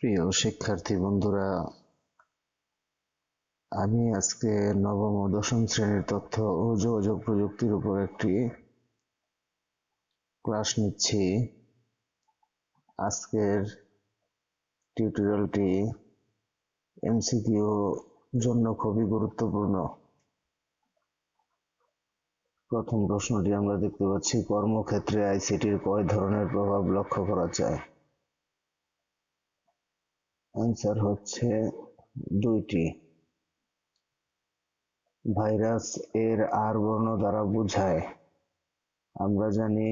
প্রিয় শিক্ষার্থী বন্ধুরা, আমি আজকে নবম ও দশম শ্রেণীর তথ্য ও যোগাযোগ প্রযুক্তির উপর একটি ক্লাস নিচ্ছি। আজকের টিউটোরিয়ালটি এমসিকিউ জন্য খুবই গুরুত্বপূর্ণ। প্রথম প্রশ্নটি আমরা দেখতে পাচ্ছি, কর্মক্ষেত্রে আইসিটির কয় ধরনের প্রভাব লক্ষ্য করা যায়? অ্যান্সার হচ্ছে 2টি। ভাইরাস এর আর বর্ণ দ্বারা বোঝায়। আমরা জানি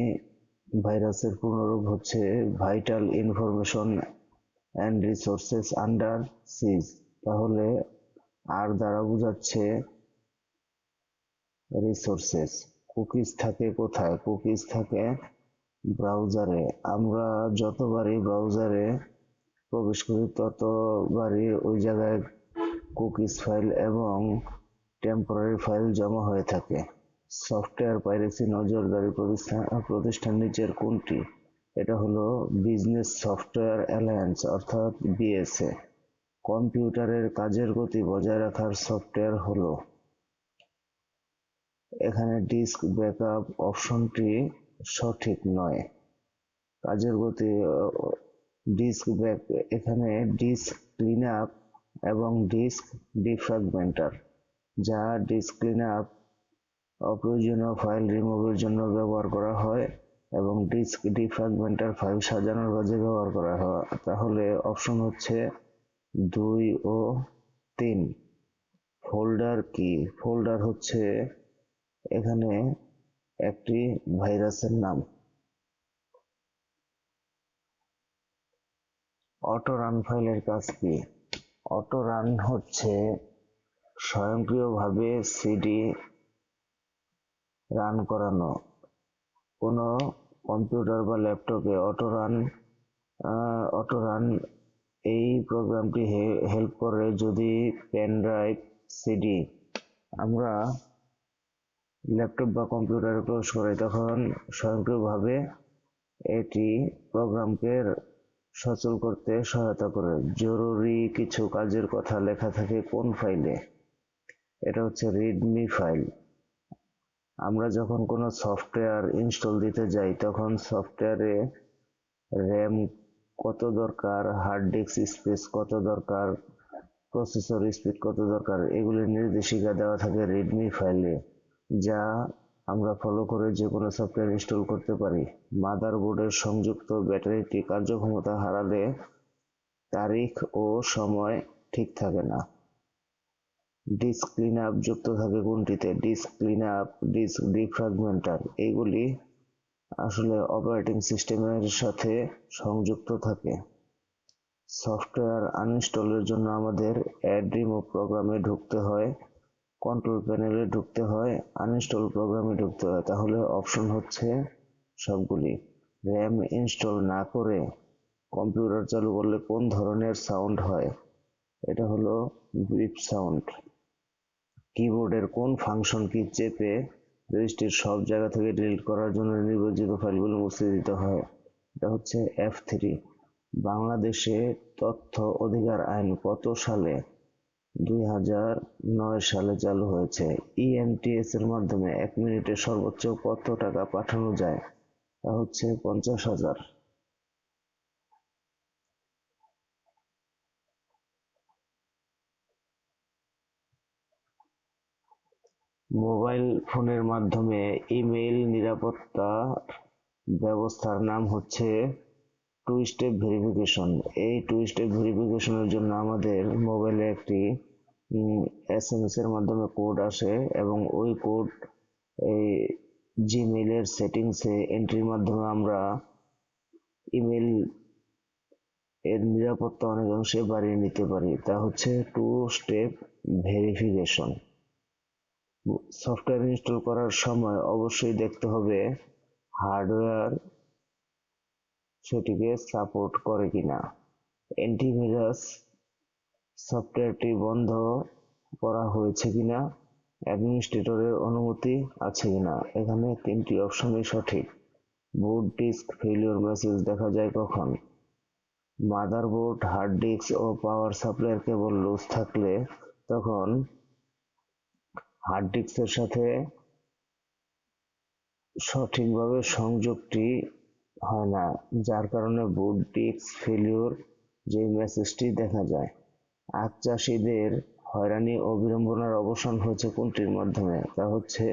ভাইরাসের পূর্ণরূপ হচ্ছে vital information and resources under seize. তাহলে আর দ্বারা বোঝাচ্ছে রিসোর্সেস। কুকিজ থাকে কোথায়? কুকিজ থাকে ব্রাউজারে। আমরা যতবারই ব্রাউজারে প্রবেশ করি ততবারই ওই জায়গায় কুকিজ ফাইল এবং টেম্পোরারি ফাইল জমা হয়ে থাকে। সফটওয়্যার পাইরেসি নজরদারি প্রতিষ্ঠান নিচের কোনটি? এটা হলো বিজনেস সফটওয়্যার অ্যালায়েন্স অর্থাৎ বিএসএ। কম্পিউটারের কাজের গতি বজায় রাখার সফটওয়্যার হলো, এখানে ডিস্ক ব্যাকআপ অপশনটি সঠিক নয়। কাজের গতি এখানে ডিস্ক ক্লিন আপ এবং ডিস্ক ডিফ্র্যাগমেন্টার, যা ডিস্ক ক্লিন আপ অপ্রয়োজনীয় ফাইল রিমুভের জন্য ব্যবহার করা হয় এবং ডিস্ক ডিফ্র্যাগমেন্টার ফাইল সাজানোর কাজে ব্যবহার করা হয়। তাহলে অপশন হচ্ছে 2 ও 3। ফোল্ডার কি? ফোল্ডার হচ্ছে এখানে একটি ভাইরাসের নাম। অটো রান ফাইলের কাজ কি? অটো রান হচ্ছে স্বয়ংক্রিয়ভাবে সিডি রান করানো। কোনো কম্পিউটার বা ল্যাপটপে অটো রান এই প্রোগ্রামটি হেল্প করে যদি পেন ড্রাইভ, সিডি আমরা ল্যাপটপ বা কম্পিউটারে প্রবেশ করাই, তখন স্বয়ংক্রিয়ভাবে এটি প্রোগ্রামকে সচল করতে সহায়তা করে। জরুরি কিছু কাজের কথা লেখা থাকে কোন ফাইলে? এটা হচ্ছে রিডমি ফাইল। আমরা যখন কোনো সফটওয়্যার ইনস্টল দিতে যাই তখন সফটওয়্যারে র্যাম কত দরকার, হার্ড ডিস্ক স্পেস কত দরকার, প্রসেসর স্পিড কত দরকার, এগুলির নির্দেশিকা দেওয়া থাকে রিডমি ফাইলে, যা আমরা ফলো করে যে কোনো সফটওয়্যার ইনস্টল করতে পারি। মাদারবোর্ডের সংযুক্ত ব্যাটারিটি কার্যক্ষমতা হারালে তারিখ ও সময় ঠিক থাকে না। ডিস্ক ক্লিন আপ যুক্ত থাকে কোনটিতে? Disk clean up, disk defragmenter, এইগুলি আসলে অপারেটিং সিস্টেমের সাথে সংযুক্ত থাকে। সফটওয়্যার আনইনস্টলের জন্য আমাদের অ্যাড রিমুভ প্রোগ্রামে ঢুকতে হয়, কন্ট্রোল প্যানেলে ঢুকতে হয়, আনইনস্টল প্রোগ্রামে ঢুকতে হয়। তাহলে অপশন হচ্ছে সবগুলি। র্যাম ইনস্টল না করে কম্পিউটার চালু করলে কোন ধরনের সাউন্ড হয়? এটা হলো বিপ সাউন্ড। কিবোর্ডের কোন ফাংশন কি চেপে রেজিস্ট্রির সব জায়গা থেকে ডিলিট করার জন্য নির্বাচিত ফাইলগুলো মুছে দিতে হয়? এটা হচ্ছে F3। বাংলাদেশে তথ্য অধিকার আইন কত সালে? 2009 সালে চালু হয়েছে। ইএমটিএস এর মাধ্যমে 1 মিনিটে সর্বোচ্চ কত টাকা পাঠানো যায়? তা হচ্ছে 50,000। মোবাইল ফোনের মাধ্যমে ইমেইল নিরাপত্তা ব্যবস্থার নাম হচ্ছে টু স্টেপ ভেরিফিকেশন। এই টু স্টেপ ভেরিফিকেশনের জন্য আমাদের মোবাইলে একটি SMS এর মাধ্যমে কোড আসে এবং ওই কোড এই জিমেইলের সেটিংসে এন্ট্রির মাধ্যমে আমরা ইমেইল এর নিরাপত্তা অনেকাংশে বাড়িয়ে নিতে পারি। তা হচ্ছে two step verification. Software install করার সময় অবশ্যই দেখতে হবে হার্ডওয়্যার সেটিকে সাপোর্ট করে কিনা। অ্যান্টিভাইরাস সফটওয়্যারটি বন্ধ করা হয়েছে কিনা, অ্যাডমিনিস্ট্রেটরের অনুমতি আছে কিনা। এখানে 3টি অপশনই সঠিক। বুট ডিস্ক ফেলিওর মেসেজ দেখা যায় কখন? মাদারবোর্ড, হার্ড ডিস্ক ও পাওয়ার সাপ্লাইয়ের কেবল লুজ থাকলে তখন হার্ড ডিস্কের সাথে সঠিকভাবে সংযোগটি হয় না, যার কারণে বুট ডিস্ক ফেলিওর যে মেসেজটি দেখা যায়। আখ চাষিদের হয়রানি ও বিড়ম্বনার অবসান হয়েছে কোনটির মাধ্যমে? তা হচ্ছে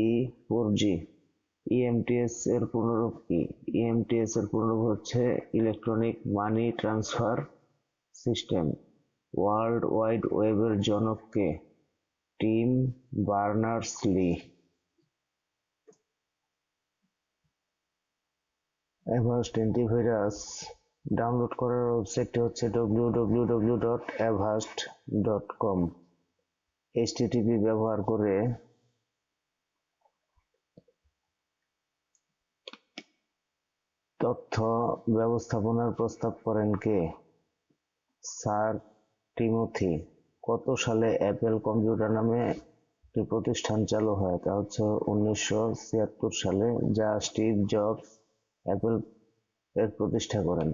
E4G। ইএমটিএস এর পূর্ণরূপ কি? ইএমটিএস এর পূর্ণরূপ হচ্ছে electronic money transfer system. World wide ওয়েবের জনক কে? Tim Berners-Lee. Avast antivirus download করার ওয়েবসাইটটি হচ্ছে www.avast.com। এইচটিটিপি ব্যবহার করে তথ্য ব্যবস্থাপনার প্রস্তাব করেন কে? Sir Timothy. কত সালে অ্যাপল কম্পিউটার নামে একটি প্রতিষ্ঠান চালু হয়? তা হচ্ছে 1976 সালে, যা স্টিভ জবস অ্যাপল এর প্রতিষ্ঠা করেন।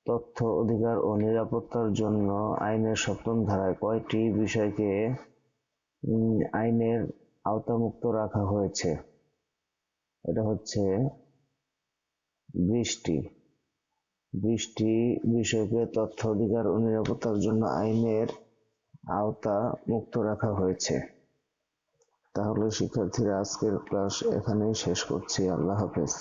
তথ্য অধিকার ও নিরাপত্তার জন্য আইনের 7ম ধারায় কয়টি বিষয়কে আইনের আওতামুক্ত রাখা হয়েছে? এটা হচ্ছে 20টি। 20টি বিষয়কে তথ্য অধিকার ও নিরাপত্তার জন্য আইনের আওতা মুক্ত রাখা হয়েছে। তাহলে শিক্ষার্থীরা, আজকের ক্লাস এখানেই শেষ করছি। আল্লাহ হাফেজ।